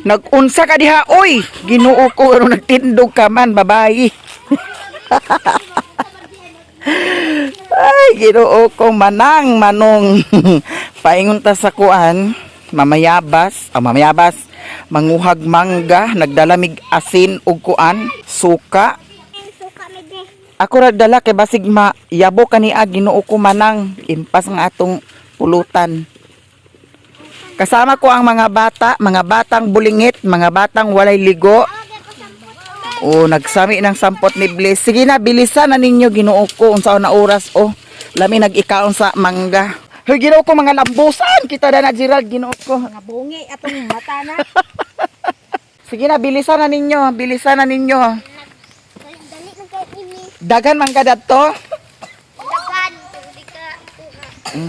Nag-unsa ka diha, oy. Ginoo ko ano nagtindog ka man, babae. Ay, ginoo ko manang manong. Paingon ta sa kuan, mamayabas, manguhag mangga, nagdalamig asin ug kuan, suka. Ako ra dala kay basig yabo kaniya ginoo ko manang impas nga atong pulutan. Kasama ko ang mga batang bulingit, mga batang walay ligo. O nagsami ng sampot ni Bliss. Sige na, bilisan na ninyo ginoo ko unsa na oras o. Lami nag-ikaon sa mangga. Hoy ginoo ko mga lambusan kita na Gerald ginoo ko. Mga bungi atong mata na. Sige na, bilisan na ninyo, bilisan na ninyo. Dali man kay ini. Dagan man ka dadto. Dagan, di ka.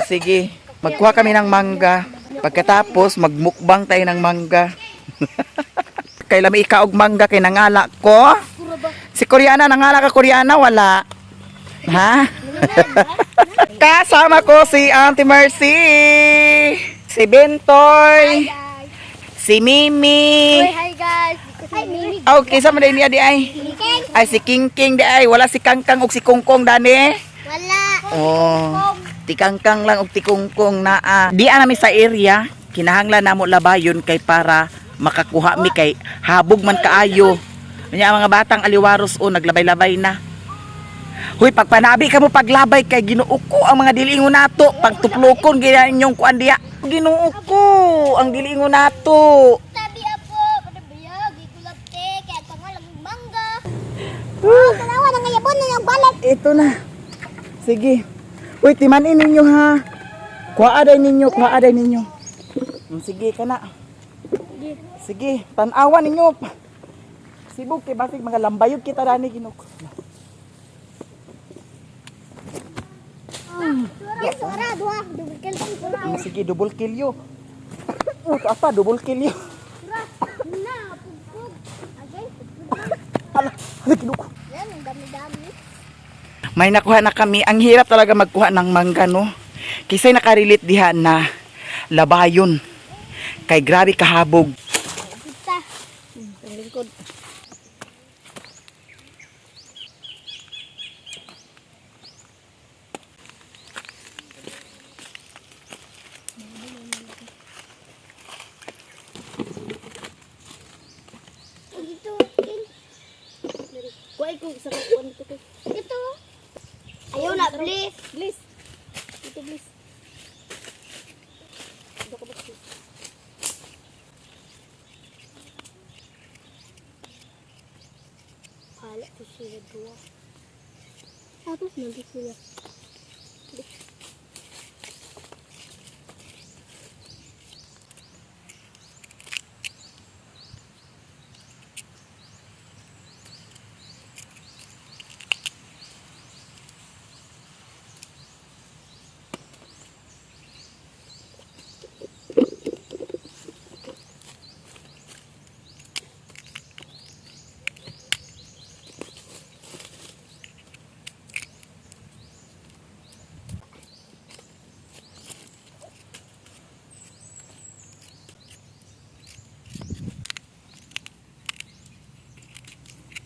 Sige, magkuha kami ng mangga. Pagkatapos magmukbang tayo ng mangga. Kay lami ikaog mangga kay nangala ko. Si Koreana nangala ka Koreana wala. Ha? Kasama ko si Auntie Mercy, si Bentoy, si Mimi. Hi guys. Hi Mimi. Okay, sama din niya di ay. Ay si King King di ay, wala si Kangkang ug si Kongkong dani. Wala. Oh, ti Kangkang lang ug ti Kongkong naa. Di anami sa area, kinahanglan namo labayon kay para makakuha mi kay habog man kaayo. Nya mga batang aliwaros o naglabay-labay na. Huy, pagpanabi ka mo paglabay kay Ginoo ko ang mga dilingon nato, pagtuplokon gina inyong kuan diya. Ginoo ko ang dilingon nato. Tabi apo, kada bayag, gigulapte, kaya pangalang mangga. Oh, dalawa na ngayabon na yung balik. Ito na. Sige. Uy, timanin ninyo ha. Kuha aday ninyo. Sige ka na. Sige, tanawan ninyo. Sibog kay basig mga lambayog kita dani Ginoo ko. Sura, dua, double kill. Sige, double kill yo. Apa, double kill yo. Sura, na, pugpug. Agay, Hala, Ginoo ko. yan, ang dami-dami. May nakuha na kami. Ang hirap talaga magkuha ng mangga, no? Kisay nakarelate diha na labayon. Kay grabe kahabog. Kita. Ang lingkod. Ito, king. Kuhay ko sa kakuan ito. Ito. Ayaw na, please. Please. Ito, please. Ito ka ba, please? Hala ko sila dua. Tapos nandito sila.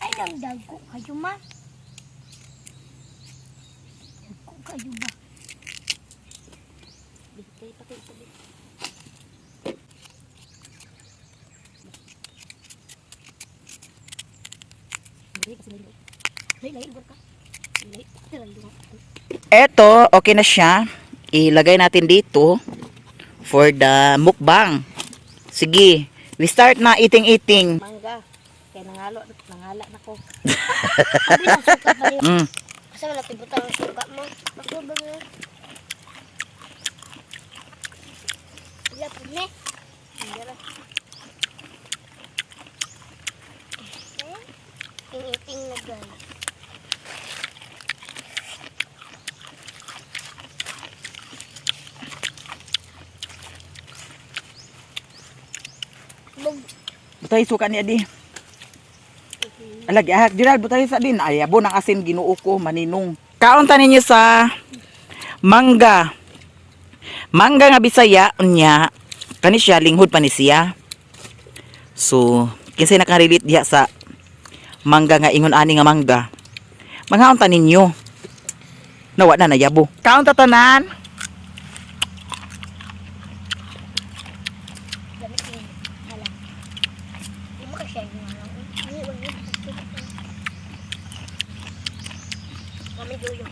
Ay, ang dago kayo ma. Dago kayo ba? Bigtay pa kayo sa bigtay. Eto, okay na siya. Ilagay natin dito for the mukbang. Sige, we start na eating. Mangga. Kaya nangala na ko. Sabi na suka ba yun? Kasi wala tibutan ang suka mo. Makuba mo. Wala po ne. Wala. Ting-iting na guys. Butay suka niya di. Alagi ahak diral butay sa din. Ayabo ng asin Ginoo ko maninong. Kaunta ninyo sa mangga. Mangga nga Bisaya unya kani siya linghod pa ni siya. So, kinsay nakarelate diha sa mangga nga ingon ani nga mangga. Manghaon ta ninyo. Nawa na nayabo. Kaon ta tanan. Hindi mo kasi yung ano. Kami dulo.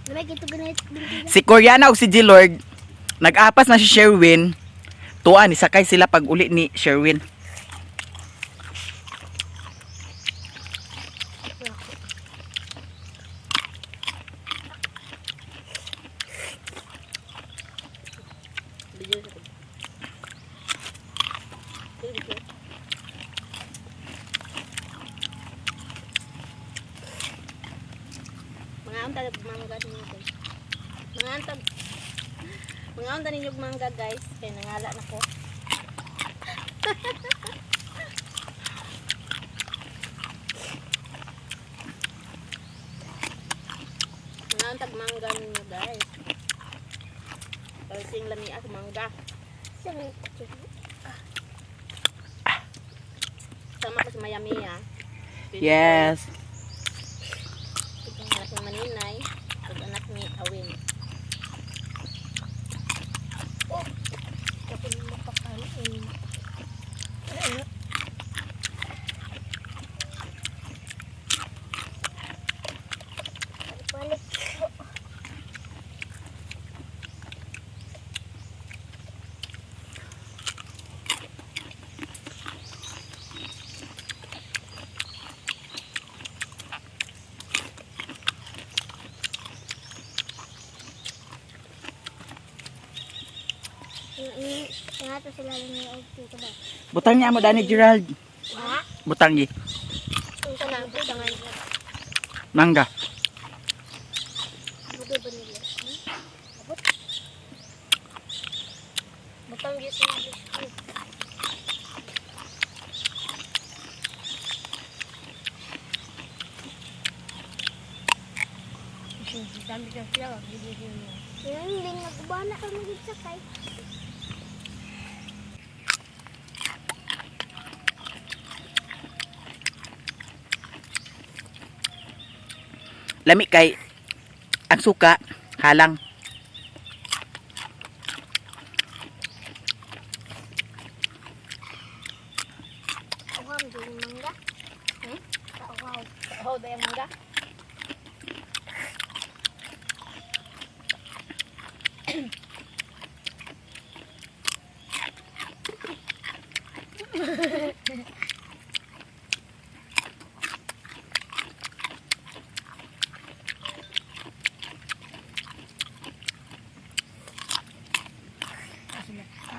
Namay kito ganit bintiga. Si Koreana ug si G-Lord nag-apas na si Sherwin. Tuan ni sakay sila pag uli ni Sherwin. Mga antag mangga ninyo guys. Mga antag ninyo mangga guys. Kaya nangala na ko. Mga antag mangga ninyo guys. Pausing lami ako mangga. Sama ko sa Miami ah. Yes. Itong anak ni Maninay. At anak ni Awin. Oh! Kapag mapakain. Balik. Nga to sila lang yung dito ba? Butang niya mo dani Gerald. Ha? Butang gi. Yung tanang ko, tangan. Mangga. Bugay ba nila? Abot? Butang yes yung English ko. Dami ka sila, bibigyan mo. Yan, hindi nag-ubana ka mag-sakay. Lami kay ang suka halang. Wow, hindi yung mangga. Wow. Wow, ba yung mangga?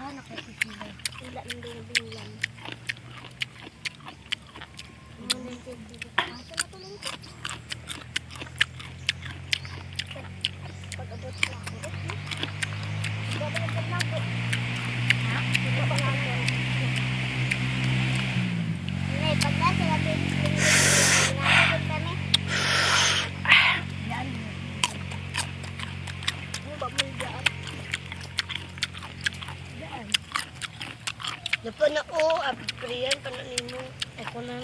Nakasila. Wala nang bilang. Asa na to lang ito? Pag-abot na ako. Pag-abot na ako. Ha? Pag-abot na ako. Hindi, pagka sila pinis-pinis. Pinakabot kami. Yan. Ano ba mo dyan? Daan. Dapat na o, apriyan pa na nimo. Ako na.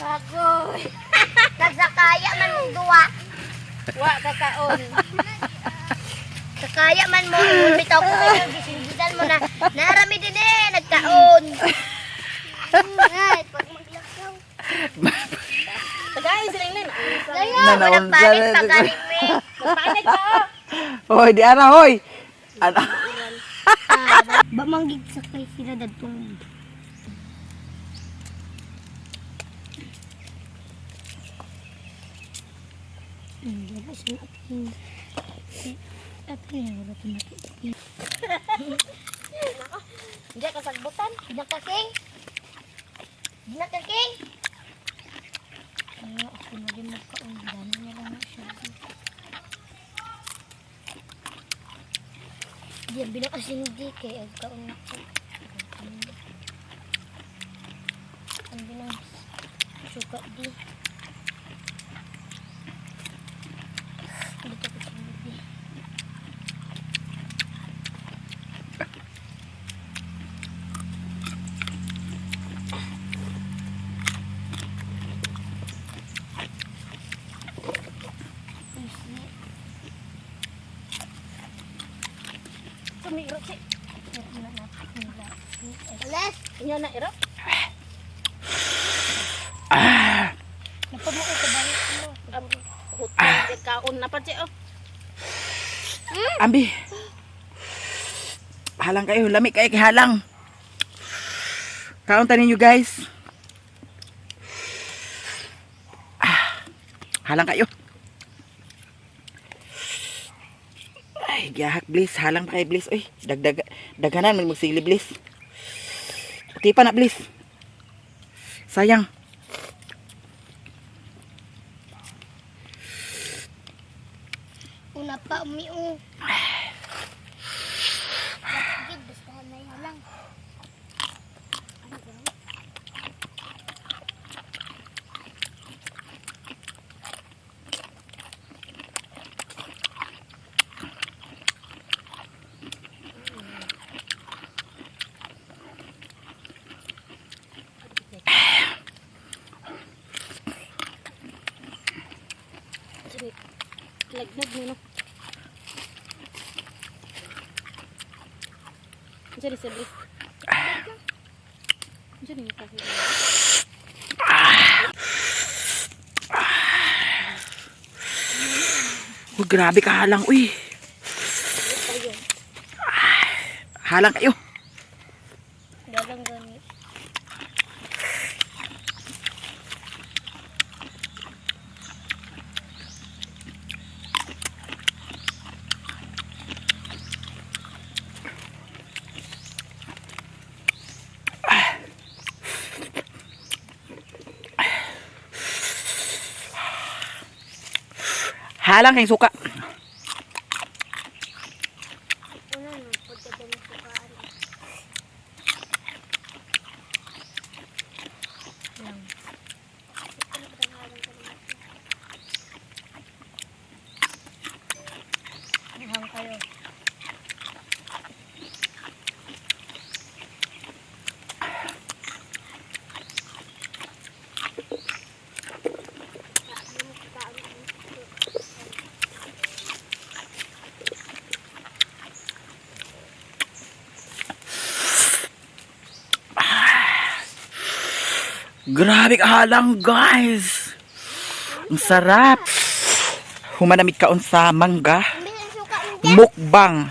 Bagoy. Nagsakaya man mong duwa. Wa kakaon. Sakaya man mo bitaw ko kayo gisindidan mo na. Narami din nagkaon. Ay, pag maglakaw. Tagay sila lang. Layo, Nanaon managpalit sila. pagaling me. Magpalit ka. Hoy, di ana hoy. Ana. Ba manggig sakay sila dadtong. Hindi ba siya atin? Atin yung wala ito natin. Hindi ka sagbutan. King. King. Ano, ako na rin magkaundan niya lang na siya. Diyan binakasin di kay agkaunak ko. Ang binang suka di. Dito ko di. Tumiro si. Alas, inyo na iro. Napamuo ka balik mo. Hotel kaon na pa si oh. Ambi. Halang kayo, lami kayo kay halang. Kaunta ninyo guys. Halang kayo. Ay, gihak bliss, halang pa kay bliss. Uy, daghanan man magsili bliss. Di pa na bliss. Sayang. Una pa umiu. Sige, bastahan na yun lang. Lagnag mo no. Jadi seblis. Jadi kasi. Oh, grabe ka halang. Uy. Halang kayo. Dalang gani. Halang kayong suka. Una na pagka sukaan. Lang. Hang kayo. Grabe ka halang guys. Ang sarap. Humanamig kaon sa mangga. Mukbang.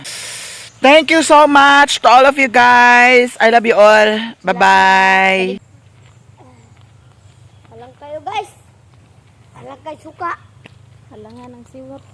Thank you so much to all of you guys. I love you all. Bye-bye. Halang kayo guys. Halang kayo suka. Halangan ng siwot.